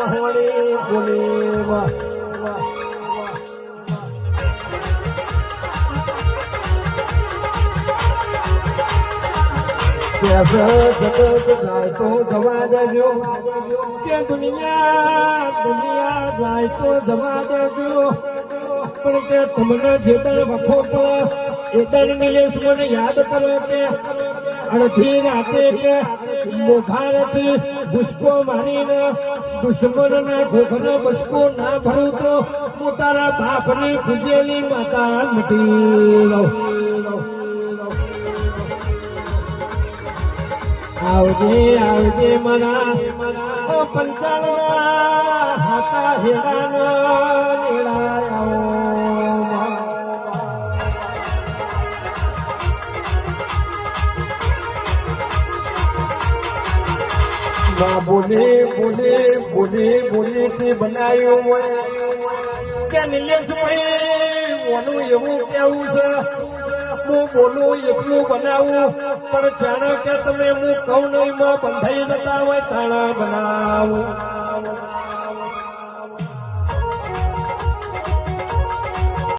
હોળી બોલે વાહ જગત જાય તો જવા દેજો કે દુનિયા જાય તો જવા દેજો પણ કે તમને જે દર વખો પડે એ દર નિલેશ મને યાદ કરો કે અડધી રાતે કે મોઘારથી પુષ્પો મારીને દુશ્મનના ઘોઘનો બસકો ના ભરું તો હું તારા બાપની પૂજેલી માતા મટી લઉં આવજે આવજે મારા પંચાળના હાથા હેરાના બોલે બોલે બોલે બોલે તે બનાવ્યો હોય કે નિલેશભાઈ ઓનું એવું કેવું છે હું બોલું એટલું બનાવું પણ જાણો કે તમે હું કહું નહીં બંધાઈ જતા હોય તાણા બનાવું